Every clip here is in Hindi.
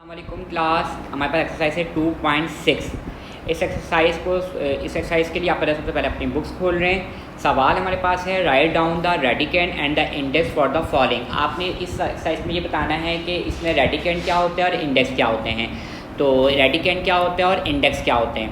अस्सलामुअलैकुम क्लास, हमारे पास एक्सरसाइज है 2.6। इस एक्सरसाइज के लिए आप सबसे पहले अपनी बुक्स खोल रहे हैं। सवाल हमारे पास है write down the radicand and the index for the following. आपने इस एक्सरसाइज में ये बताना है कि इसमें रेडिकेंड क्या होते हैं और इंडेक्स क्या होते हैं। तो रेडिकेंड क्या होते हैं और इंडेक्स क्या होते हैं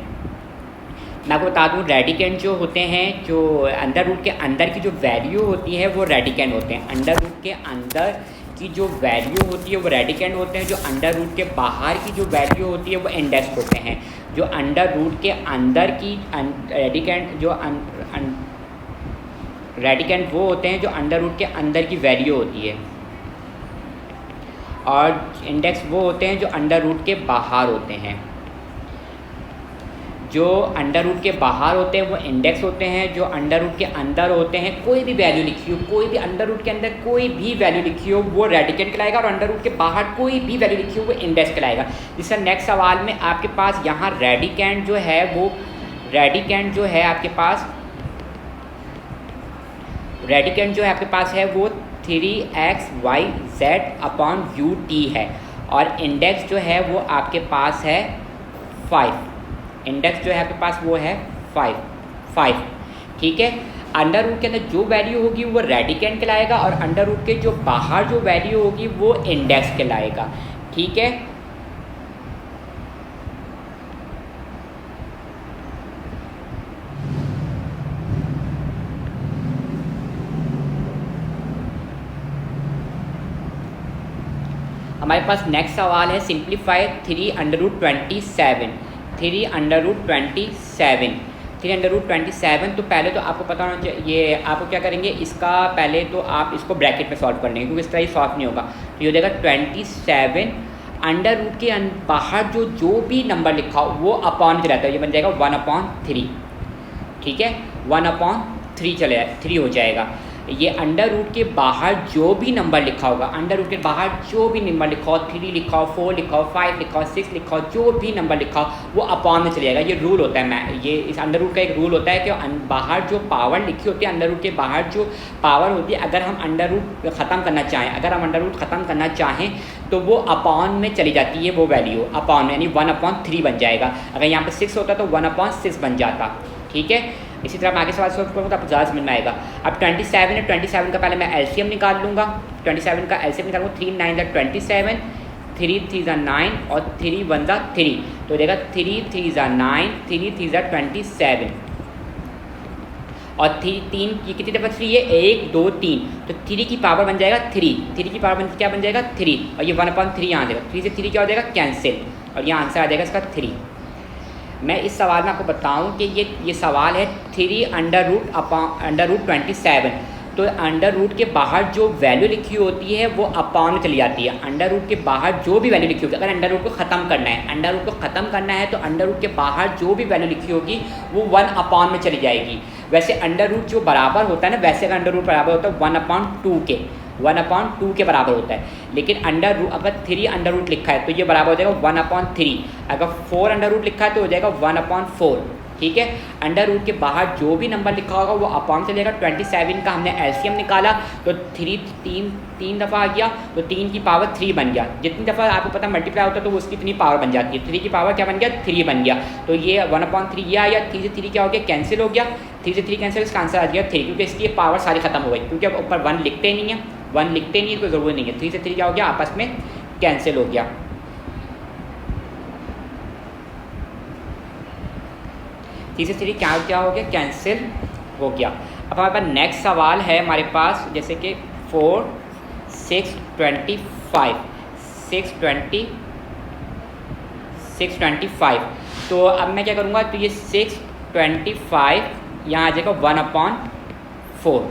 मैं आपको बता दूं। रेडिकेंड जो होते हैं, जो अंडर रूट के अंदर की जो वैल्यू होती है वो रेडिकेंड होते हैं। अंडर रूट के अंदर की जो वैल्यू होती है वो रेडिकेंड होते हैं। जो अंडर रूट के बाहर की जो वैल्यू होती है वो इंडेक्स होते हैं। जो अंडर रूट के अंदर की रेडिकेंड रेडिकेंड वो होते हैं जो अंडर रूट के अंदर की वैल्यू होती है, और इंडेक्स वो होते हैं जो अंडर रूट के बाहर होते हैं। जो अंडर रूट के बाहर होते हैं वो इंडेक्स होते हैं। जो अंडर रूट के अंदर होते हैं, कोई भी वैल्यू लिखी हो, कोई भी अंडर रूट के अंदर कोई भी वैल्यू लिखी हो वो रेडिकेंड कहलाएगा, और अंडर रूट के बाहर कोई भी वैल्यू लिखी हो वो इंडेक्स कहलाएगा। जिससे नेक्स्ट सवाल में आपके पास यहाँ रेडिकेंड जो है वो रेडिकेंड जो है आपके पास रेडिकेंड जो है आपके पास है वो 3xyz अपॉन ut है, और इंडेक्स जो है वो आपके पास है 5। इंडेक्स जो है आपके पास वो है 5। ठीक है। अंडर रूट के अंदर जो वैल्यू होगी वो रेडिकेंड कहलाएगा, और अंडर रूट के जो बाहर जो वैल्यू होगी वो इंडेक्स कहलाएगा। ठीक है। हमारे पास नेक्स्ट सवाल है सिंप्लीफाई 3√27। 3√27। तो पहले तो आपको पता होना चाहिए, ये आपको क्या करेंगे, इसका पहले तो आप इसको ब्रैकेट में सॉल्व कर लेंगे, क्योंकि इस तरह ये सॉल्व नहीं होगा। तो ये हो जाएगा 27 अंडर रूट के बाहर जो भी नंबर लिखा हो वो अपॉन रहता है, ये बन जाएगा 1/3। ठीक है, 1/3 3 हो जाएगा। ये अंडर रूट के बाहर जो भी नंबर लिखा होगा, अंडर रूट के बाहर जो भी नंबर लिखा हो, 3 लिखा हो, 4 लिखा हो, 5 लिखा हो, 6 लिखा हो, जो भी नंबर लिखा हो वो अपॉन में चले जाएगा। ये रूल होता है, ये इस अंडर रूट का एक रूल होता है कि बाहर जो पावर लिखी होती है, अंडर रूट के बाहर जो पावर होती है, अगर हम अंडर रूट ख़त्म करना चाहें तो वो अपॉन में चली जाती है वो वैल्यू, अपॉन में, यानी 1/3 बन जाएगा। अगर यहाँ पे 6 होता तो 1/6 बन जाता। ठीक है। इसी तरह मैं आगे सवाल सॉल्व करूँगा तो आपको ज़्यादा समझ में आएगा। अब 27 है, 27 का पहले मैं एलसीएम निकाल लूँगा। 27 का एलसीएम निकालूँगा, 3 9 27, 3 3 9 और 3 1 3, तो हो जाएगा 3 3 9, 3 3 27, और 3 की कितनी दफ़ा 3 है, 1 2 3, तो 3 की पावर बन जाएगा 3 की पावर क्या बन जाएगा 3, और ये 1/3 यहाँ आ जाएगा। 3 से 3 क्या हो जाएगा, कैंसिल, और यहाँ आंसर आ जाएगा इसका 3। मैं इस सवाल में आपको बताऊं कि ये सवाल है 3 अंडर रूट 27। तो अंडर रूट के बाहर जो वैल्यू लिखी होती है वो अपॉन में चली जाती है। अंडर रूट के बाहर जो भी वैल्यू लिखी होगी, अगर अंडर रूट को ख़त्म करना है, तो अंडर रूट के बाहर जो भी वैल्यू लिखी होगी वो 1/में चली जाएगी। वैसे अंडर रूट जो बराबर होता है ना, वैसे अगर अंडर रूट बराबर होता है 1/2 के बराबर होता है। लेकिन अगर 3 अंडर रूट लिखा है तो ये बराबर हो जाएगा 1/3। अगर 4 अंडर रूट लिखा है तो हो जाएगा 1/4। ठीक है। अंडर रूट के बाहर जो भी नंबर लिखा होगा वो अपॉन चलेगा। 27 का हमने एलसीएम निकाला तो 3 दफ़ा आ गया, तो 3 की पावर 3 बन गया। जितनी दफ़ा आपको पता मल्टीप्लाई होता है तो उसकी इतनी पावर बन जाती है। 3 की पावर क्या बन गया, 3 बन गया। तो ये 1/3 ये आया, 3 से 3 क्या हो गया, कैंसिल हो गया। 3 से 3 कैंसिल, इसका आंसर आ गया 3, क्योंकि इसकी पावर सारी खत्म हो गई, क्योंकि अब ऊपर 1 लिखते नहीं है, कोई ज़रूरत नहीं है। 3 से 3 क्या हो गया, आपस में कैंसिल हो गया। 3 से 3 क्या हो गया, कैंसिल हो गया। अब हमारे पास नेक्स्ट सवाल है हमारे पास, जैसे कि 4 6 25 625। तो अब मैं क्या करूँगा, तो ये 625 यहाँ आ जाएगा 1/4।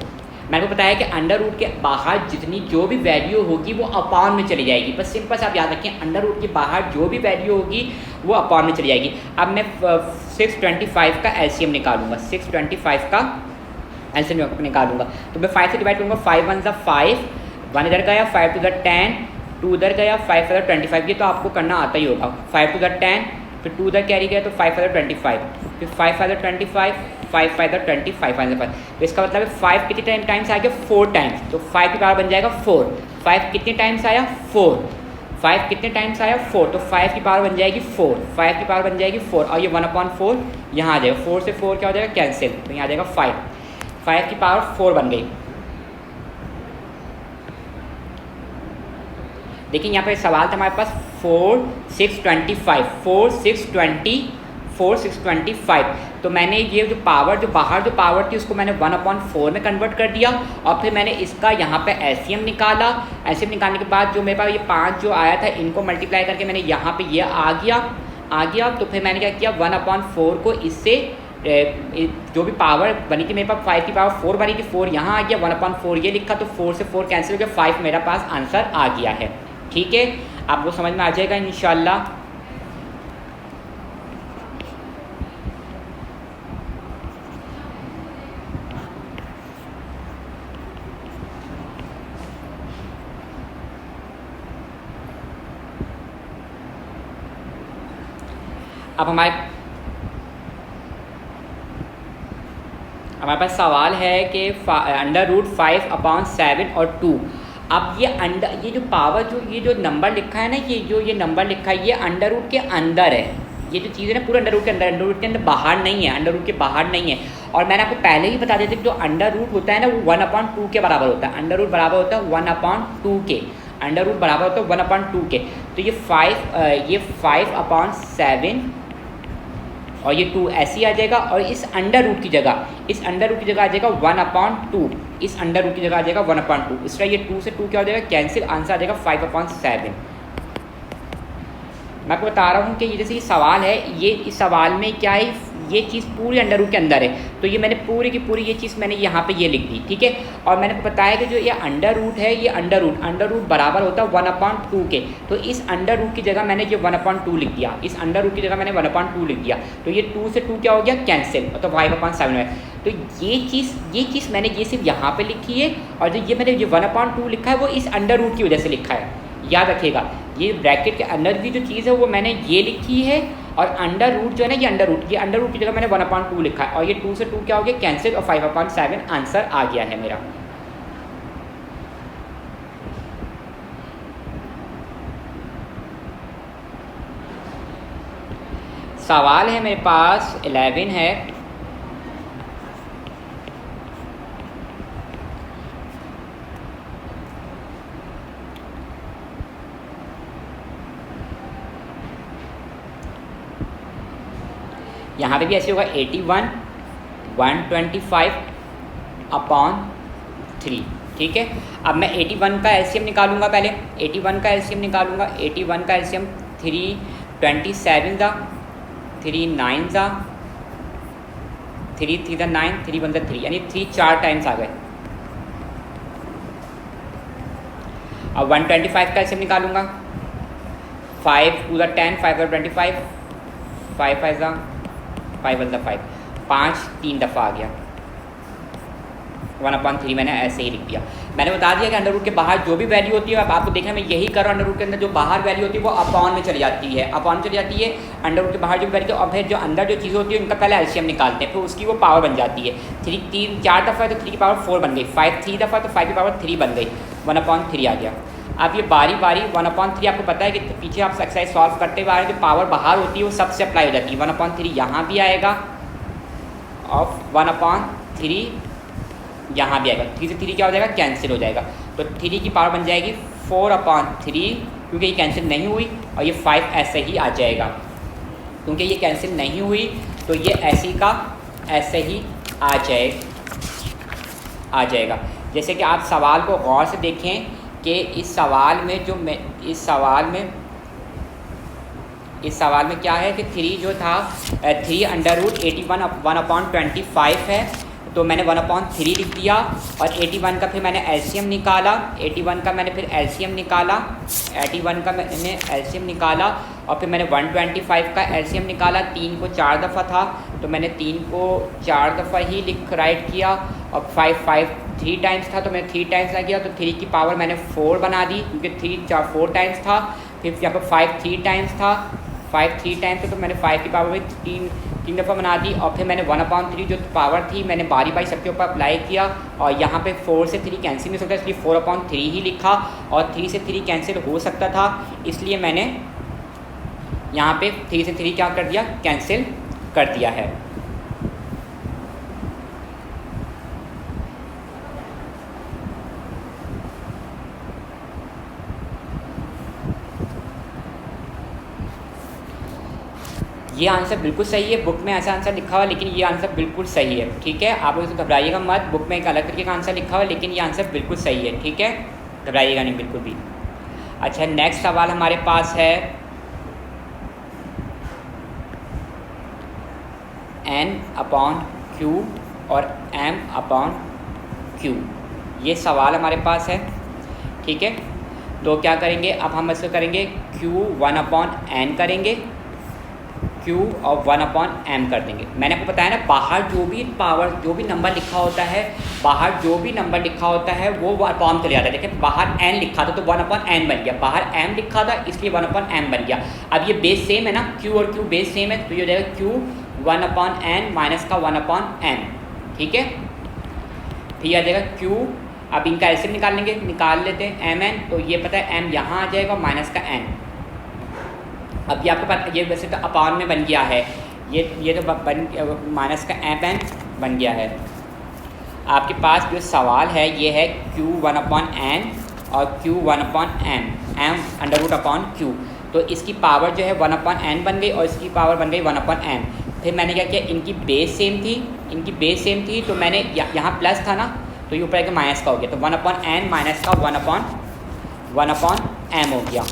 मैंने को बताया कि अंडर रूट के बाहर जितनी जो भी वैल्यू होगी वो अपॉन में चली जाएगी। बस सिंपल से आप याद रखें, अंडर रूट के बाहर जो भी वैल्यू होगी वो अपॉन में चली जाएगी। अब मैं 625 का एलसीएम निकालूंगा। 625 का एलसीएम निकालूंगा तो मैं 5 से डिवाइड करूँगा। 5 1 5, 1 इधर गया, 5 2 10, 2 इधर गया, 5 5 25। ये तो आपको करना आता ही होगा। 5 2 10, फिर 2 इधर कैरी गया तो 5 5 25, फिर 5 5 25, 5 5 25। तो इसका मतलब है 5 कितने टाइम्स आ गया, 4 टाइम्स। तो 5 की पावर बन जाएगा 4। 5 कितने टाइम्स आया, 4। 5 कितने टाइम्स आया 4, तो 5 की पावर बन जाएगी 4, 5 की पावर बन जाएगी 4 और ये 1/4 यहाँ आ जाएगा, 4 से 4 क्या हो जाएगा कैंसिल, तो यहाँ आ जाएगा 5 की पावर 4 बन गई। देखिए यहाँ पे सवाल था हमारे पास 4 6 25, तो मैंने ये जो बाहर जो पावर थी उसको मैंने 1/4 में कन्वर्ट कर दिया और फिर मैंने इसका यहाँ पे एलसीएम निकाला। एलसीएम निकालने के बाद जो मेरे पास ये 5 जो आया था इनको मल्टीप्लाई करके मैंने यहाँ पे ये आ गया, तो फिर मैंने क्या किया 1/4 को इससे जो भी पावर बनी थी मेरे पास 5 की पावर 4 बनी थी, 4 यहाँ आ गया, 1/4 ये लिखा, तो 4 से 4 कैंसिल हो गया, 5 मेरा पास आंसर आ गया है। ठीक है, आपको समझ में आ जाएगा इंशाल्लाह। अब हमारे पास सवाल है कि √5/7 और 2। अब ये जो पावर ये जो नंबर लिखा है ना, ये नंबर लिखा है ये अंडर रूट के अंदर है, ये जो चीज़ है ना पूरा अंडर रूट के अंदर बाहर नहीं है, अंडर रूट के बाहर नहीं है। और मैंने आपको पहले ही बता देते कि जो अंडर रूट होता है ना वो 1/2 के बराबर होता है, अंडर रूट बराबर होता है 1/2 के, अंडर रूट बराबर होता है 1/2 के। तो ये 5/7 और ये 2 ऐसे ही आ जाएगा, और इस अंडर रूट की जगह आ जाएगा 1/2, इस अंडर रूट की जगह आ जाएगा 1/2। इस तरह ये 2 से 2 क्या हो जाएगा कैंसिल, आंसर आ जाएगा 5/7। मैं आपको बता रहा हूँ कि ये जैसे ये सवाल है, ये इस सवाल में क्या है, ये चीज़ पूरी अंडर रूट के अंदर है, तो ये मैंने पूरी की पूरी ये चीज़ मैंने यहाँ पे ये लिख दी। ठीक है, और मैंने बताया कि जो ये अंडर रूट है, ये अंडर रूट बराबर होता है 1/2 के, तो इस अंडर रूट की जगह मैंने ये 1/2 लिख दिया, इस अंडर रूट की जगह मैंने 1/2 लिख दिया, तो ये 2 से 2 क्या हो गया कैंसिल, तो 5/7 है। तो ये चीज़ मैंने ये सिर्फ यहाँ पर लिखी है, और जो ये मैंने ये 1/2 लिखा है वो इस अंडर रूट की वजह से लिखा है, याद रखिएगा। ये ब्रैकेट के अंदर की जो चीज़ है वो मैंने ये लिखी है, और अंडर रूट जो है ना ये अंडर रूट की जगह मैंने 1/2 लिखा है, और ये 2 से 2 क्या हो गया कैंसिल, और 5/7 आंसर आ गया है मेरा। सवाल है मेरे पास 11 है, यहाँ पे भी ऐसे होगा 81 125/3। ठीक है, अब मैं 81 का एलसीएम निकालूंगा, पहले 81 का एलसीएम निकालूंगा। 81 का एलसीएम 3 27 दा 3 9 दा 3 3 दा 9 3 1 दा 3, यानी 3 4 टाइम्स आ गए। अब 125 का एलसीएम निकालूंगा, 5 2 दा 10 5 दा 25 5 5 दा 5 1 दा 5, 5 3 दफ़ा आ गया, 1/3 मैंने ऐसे ही लिख दिया। मैंने बता दिया कि अंडर रूट के बाहर जो भी वैल्यू होती है, अब आपको देखना मैं यही कर रहा हूँ, अंडर रूट के अंदर जो बाहर वैल्यू होती है वो अपॉन में चली जाती है, अंडर रूट के बाहर जो वैल्यू, और फिर जो अंदर जो चीज़ होती है उनका पहले एलसीएम निकालते हैं, फिर उसकी वो पावर बन जाती है। 3 4 दफ़ा है तो 3 की पावर 4 बन गई, 5 3 दफ़ा तो 5 की पावर 3 बन गई, 1/3 आ गया। अब ये बारी 1/3 आपको पता है कि पीछे आप एक्सरसाइज सॉल्व करते हुए आ रहे हैं, जो पावर बाहर होती है वो सबसे अप्लाई हो जाती है, 1/3 यहाँ भी आएगा और 1/3 यहाँ भी आएगा, 3 से 3 क्या हो जाएगा कैंसिल हो जाएगा, तो 3 की पावर बन जाएगी 4/3, क्योंकि ये कैंसिल नहीं हुई, और ये 5 ऐसे ही आ जाएगा, क्योंकि ये कैंसिल नहीं हुई तो ये ऐसी का ऐसे ही आ जाएगा। जैसे कि आप सवाल को गौर से देखें कि इस सवाल में क्या है कि 3 जो था 3 अंडर रूट 81 1/25 है, तो मैंने 1/3 लिख दिया, और 81 का फिर मैंने एलसीएम निकाला, 81 का मैंने एलसीएम निकाला, और फिर मैंने 125 का एलसीएम निकाला। 3 को 4 दफ़ा था तो मैंने 3 को 4 दफ़ा ही राइट किया, और 5 3 टाइम्स था तो मैंने 3 टाइम्स ना किया, तो 3 की पावर मैंने 4 बना दी, क्योंकि 4 टाइम्स था। फिर यहाँ पर 5 3 टाइम्स था, 5 3 टाइम्स था, तो मैंने 5 की पावर में 3 3 दफ़ा बना दी और फिर मैंने 1/3 जो पावर थी मैंने बारी बारी सबके ऊपर अप्लाई किया और यहाँ पे 4 से 3 कैंसिल नहीं हो सकता इसलिए 4/3 ही लिखा और 3 से 3 कैंसिल हो सकता था इसलिए मैंने यहाँ पे 3 से 3 क्या कर दिया, कैंसिल कर दिया है। ये आंसर बिल्कुल सही है, बुक में ऐसा आंसर लिखा हुआ है लेकिन ये आंसर बिल्कुल सही है, ठीक है। आप लोग घबराइएगा मत, बुक में एक अलग तरीके का आंसर लिखा हुआ है लेकिन ये आंसर बिल्कुल सही है, ठीक है, घबराइएगा नहीं बिल्कुल भी। अच्छा, नेक्स्ट सवाल हमारे पास है N/Q और M/Q, ये सवाल हमारे पास है, ठीक है। तो क्या करेंगे, अब हम इसको करेंगे Q 1/N करेंगे, Q और 1/M कर देंगे। मैंने आपको बताया ना, बाहर जो भी पावर जो भी नंबर लिखा होता है, बाहर जो भी नंबर लिखा होता है वो अपॉन चले जाता है। देखिए बाहर n लिखा था तो 1/n बन गया, बाहर m लिखा था इसलिए 1/m बन गया। अब ये बेस सेम है ना, Q और Q बेस सेम है तो ये हो जाएगा Q 1/n माइनस का 1/m, ठीक है। फिर आ जाएगा Q, अब इनका एलसीएम निकाल लेंगे, निकाल लेते हैं mn, तो ये पता है m यहाँ आ जाएगा माइनस का n। अब ये आपको पता, ये वैसे तो अपॉन में बन गया है, ये तो बन माइनस का mn बन गया है। आपके पास जो सवाल है ये है Q 1/n और Q 1/m, m√/Q, तो इसकी पावर जो है 1/n बन गई और इसकी पावर बन गई 1/m। फिर मैंने क्या किया, इनकी बेस सेम थी तो मैंने यहाँ प्लस था ना तो ये ऊपर के माइनस का हो गया, तो 1/n माइनस का 1/m हो गया।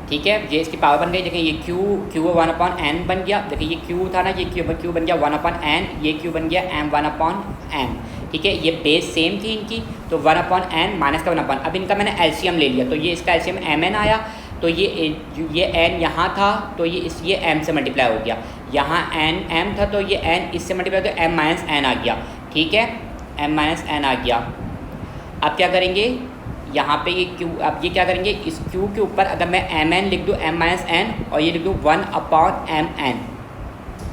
ठीक है, ये इसकी पावर बन गई। देखिए ये Q 1/n बन गया, देखिए ये Q था ना, ये Q बन गया 1/n, ये Q बन गया m 1/m, ठीक है। ये बेस सेम थी इनकी तो 1/n माइनस का 1/n। अब इनका मैंने एलसीएम ले लिया तो ये इसका एलसीएम mn आया, तो ये n यहाँ था तो ये m से मल्टीप्लाई हो गया, यहाँ n m था तो ये n इससे मल्टीप्लाई तो m माइनस n आ गया, ठीक है, m माइनस n आ गया। अब क्या करेंगे, यहाँ पे ये Q, अब ये क्या करेंगे, इस Q के ऊपर अगर मैं mn लिख दूँ m माइनस n और ये लिख दूँ 1/mn,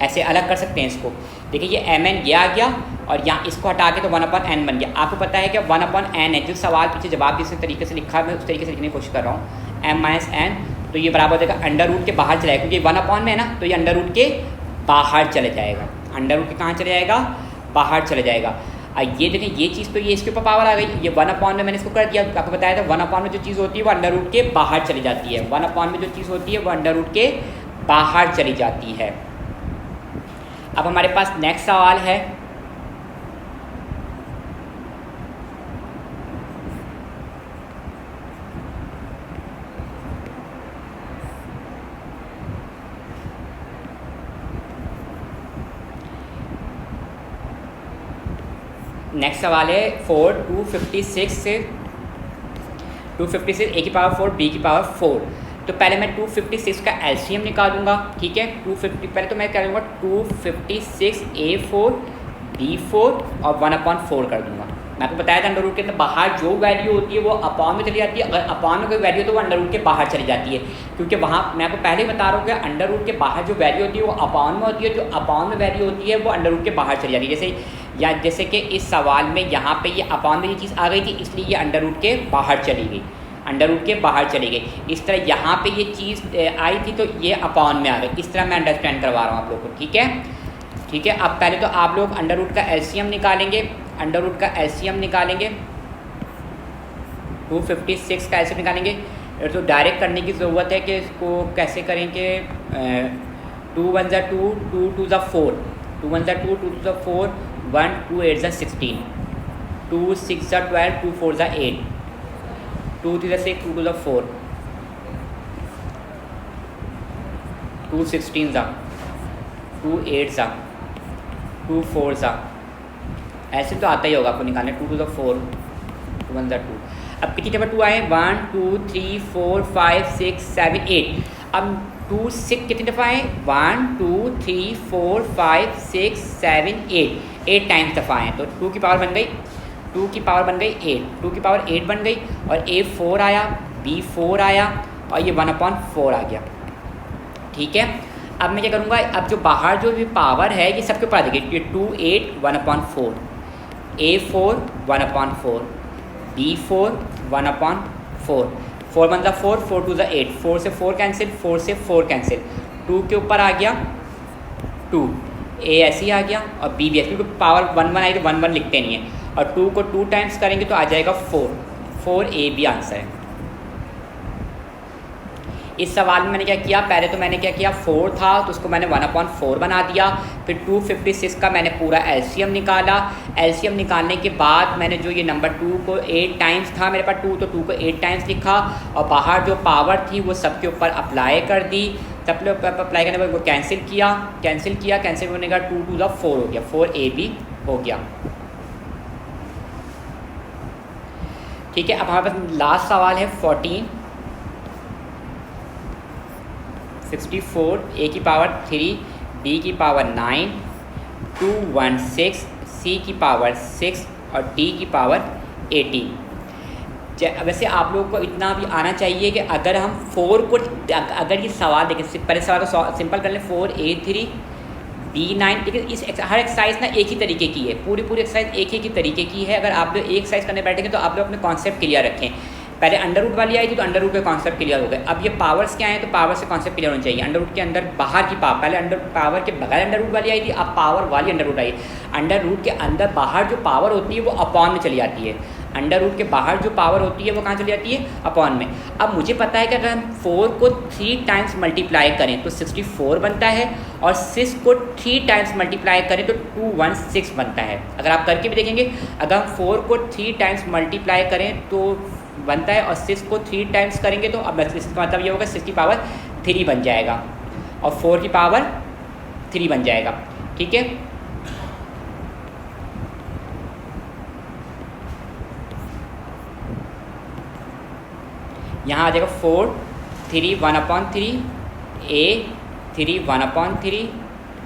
ऐसे अलग कर सकते हैं इसको। देखिए ये mn ये आ गया और यहाँ इसको हटा के तो 1/n बन गया। आपको पता है कि 1/n है, जो सवाल पीछे जवाब जिस तरीके से लिखा है मैं उस तरीके से लिखने की कोशिश कर रहा हूँ, m माइनस n, तो ये बराबर हो जाएगा अंडर रूट के बाहर चला जाएगा, क्योंकि 1/n में है ना तो ये अंडर रूट के बाहर चले जाएगा, अंडर रूट के कहाँ चले जाएगा, बाहर चले जाएगा। ये देखें ये चीज़ तो ये इसके ऊपर पावर आ गई, ये 1/n में मैंने इसको कर दिया, आपको बताया था 1/n में जो चीज़ होती है वो अंडर रूट के बाहर चली जाती है, 1/n में जो चीज़ होती है वो अंडर रूट के बाहर चली जाती है। अब हमारे पास नेक्स्ट सवाल है, नेक्स्ट सवाल है 4 256 से 256 a की पावर 4 b की पावर 4। तो पहले मैं 256 का एलसीएम निकालूंगा, ठीक है। 250 पहले तो मैं क्या करूँगा 256 a4 b4 और 1/4 कर दूंगा। मैं आपको बताया था अंडर रूट के अंदर बाहर जो वैल्यू होती है वो अपॉन में चली जाती है, अगर अपॉन में कोई वैल्यू तो वो अंडर रूट के बाहर चली जाती है, क्योंकि वहाँ मैं आपको पहले ही बता रहा हूँ कि अंडर रूट के बाहर जो वैल्यू होती है वो अपॉन में होती है, जो अपॉन में वैल्यू होती है वो अंडर रूट के बाहर चली जाती है। जैसे कि इस सवाल में यहाँ पे ये अपॉन में ये चीज़ आ गई थी इसलिए ये अंडर रूट के बाहर चली गई, अंडर रूट के बाहर चली गई। इस तरह यहाँ पे ये चीज़ आई थी तो ये अपॉन में आ गई, इस तरह मैं अंडरस्टैंड करवा रहा हूँ आप लोग को, ठीक है, ठीक है। अब पहले तो आप लोग अंडर रूट का एलसीएम निकालेंगे, अंडर रूट का एलसीएम निकालेंगे, 256 का एलसीएम निकालेंगे। तो डायरेक्ट करने की ज़रूरत है कि इसको कैसे करेंगे, 2 1 ज़ा 2 2 2 ज़ा 4, 2 1 ज़ा 2 2 2 ज़ा 4, 1 2 8 ज़ा 16, 2 6 ज़ा 12, 2 4 ज़ा 8, 2 3 ज़ा 6, 2 2 ज़ा 4, 2 16 ज़ा, 2 8 ज़ा, 2 4 ज़ा, ऐसे तो आता ही होगा आपको निकालने, 2 2 ज़ा 4, 2 1 ज़ा 2। अब कितनी जगह 2 आए, 1 2 3 4 5 6 7 8। अब 2 6 कितनी दफ़ा आए, 1 2 3 4 5 6 7 8 टाइम्स दफ़ा आए। तो 2 की पावर बन गई 2 की पावर बन गई 8, 2 की पावर 8 बन गई और a 4 आया, b 4 आया और ये 1/4 आ गया। ठीक है, अब मैं क्या करूँगा, अब जो बाहर जो भी पावर है ये सबके ऊपर आ जाएगी। ये 2 8 1/4, a 4 1/4, b 4 1/4, 4 1 4, 4 2 8, 4 से 4 कैंसिल, 4 से 4 कैंसिल, 2 के ऊपर आ गया 2, a ऐसे ही आ गया और b भी ऐसे, क्योंकि पावर 1 1 आई तो 1 1 लिखते नहीं है। और 2 को 2 टाइम्स करेंगे तो आ जाएगा 4 a b आंसर है। इस सवाल में मैंने क्या किया, पहले तो मैंने क्या किया, 4 था तो उसको मैंने 1/4 बना दिया। फिर 256 का मैंने पूरा एलसीएम निकाला। एलसीएम निकालने के बाद मैंने जो ये नंबर 2 को 8 टाइम्स था मेरे पास 2, तो 2 को 8 टाइम्स लिखा और बाहर जो पावर थी वो सबके ऊपर अप्लाई कर दी। सब अप्लाई करने के बाद वो कैंसिल होने का 2 2 4 हो गया, 4 AB हो गया। ठीक है, अब हमारे पास लास्ट सवाल है 14। 64 a की पावर 3, b की पावर 9, 216, c की पावर 6 और d की पावर 18। वैसे आप लोगों को इतना भी आना चाहिए कि अगर हम 4 को, अगर ये सवाल देखें, पहले सवाल को सिंपल कर लें, 4a3 b9। लेकिन इस हर एक्सरसाइज ना एक ही तरीके की है, पूरी एक्सरसाइज एक ही तरीके की है। अगर आप लोग एक एक्सरसाइज करने बैठेंगे तो आप लोग अपने कॉन्सेप्ट क्लियर रखें। पहले अंडर रूट वाली आई थी तो अंडर रूट के कॉन्सेप्ट क्लियर हो गए। अब ये पावर्स क्या हैं तो पावर से कॉन्सेप्ट क्लियर होना चाहिए। अंडर रूट के अंदर बाहर की पावर, पहले अंडर पावर के बगैर अंडर रूट वाली आई थी, अब पावर वाली अंडर रूट आई। अंडर रूट के अंदर बाहर जो पावर होती है वो अपॉन में चली जाती है। अंडर रूट के बाहर जो पावर होती है वो कहाँ चली जाती है, अपॉन में। अब मुझे पता है कि अगर हम 4 को 3 टाइम्स मल्टीप्लाई करें तो 64 बनता है और 6 को 3 टाइम्स मल्टीप्लाई करें तो 216 बनता है। अगर आप करके भी देखेंगे, अगर हम 4 को 3 टाइम्स मल्टीप्लाई करें तो बनता है और 6 को 3 टाइम्स करेंगे तो अब इसका मतलब ये होगा 6 की पावर 3 बन जाएगा और 4 की पावर 3 बन जाएगा। ठीक है, यहाँ आ जाएगा 4 3 1/3, a 3 1/3,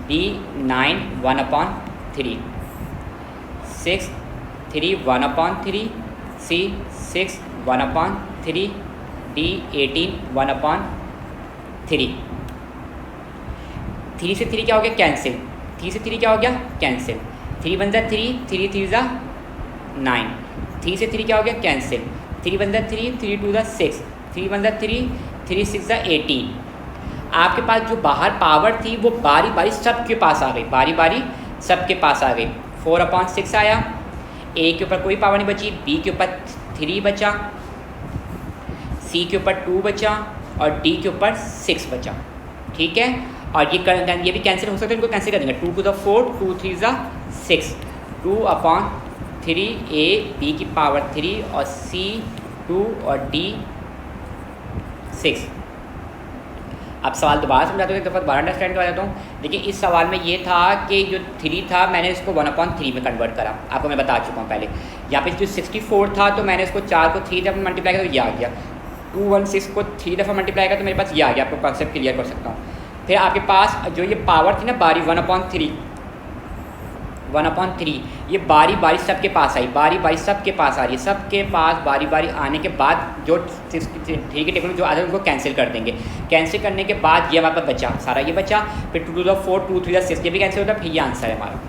b 9 1/3, 6 3 1/3, c 6 1/3, d 18 1/3। 3 से 3 क्या हो गया, कैंसिल। 3 से 3 क्या हो गया, कैंसिल। 3 1 3, 3 3 9। 3 से 3 क्या हो गया, कैंसिल। 3 1 3, 3 2 6, 3 1 3, 3 6 18। आपके पास जो बाहर पावर थी वो बारी बारी सबके पास आ गई, बारी बारी सबके पास आ गई। 4/6 आया, a के ऊपर कोई पावर नहीं बची, b के ऊपर 3 बचा, c के ऊपर 2 बचा और d के ऊपर 6 बचा। ठीक है, और ये भी कैंसिल हो सकता है, इनको कैंसिल कर देंगे। 2 to 4, 2 3 6, 2/3, a b की पावर 3 और c 2 और d 6। अब सवाल दोबारा समझाता हूँ, एक दफ़ा दोबारा अंडरस्टैंड करवा देता हूँ। देखिए, इस सवाल में ये था कि जो 3 था मैंने इसको 1/3 में कन्वर्ट करा, आपको मैं बता चुका हूँ पहले। यहाँ पे जो 64 था तो मैंने इसको 4 को 3 दफ़ा मल्टीप्लाई किया तो ये आ गया। 216 को 3 दफ़ा मल्टीप्लाई किया तो मेरे पास ये आ गया। आपको कॉन्सेप्ट क्लियर कर सकता हूँ। फिर आपके पास जो ये पावर थी ना बारी 1/3, ये बारी बारी सबके पास आई, बारी बारी सबके पास आ रही है। सबके पास बारी बारी आने के बाद जो 3 के टेबल जो आ जाए उनको कैंसिल कर देंगे। कैंसिल करने के बाद ये हमारे पास बचा, सारा ये बचा। फिर 2 to 4, 2 3 6, ये भी कैंसिल होता है। फिर ये आंसर है हमारा।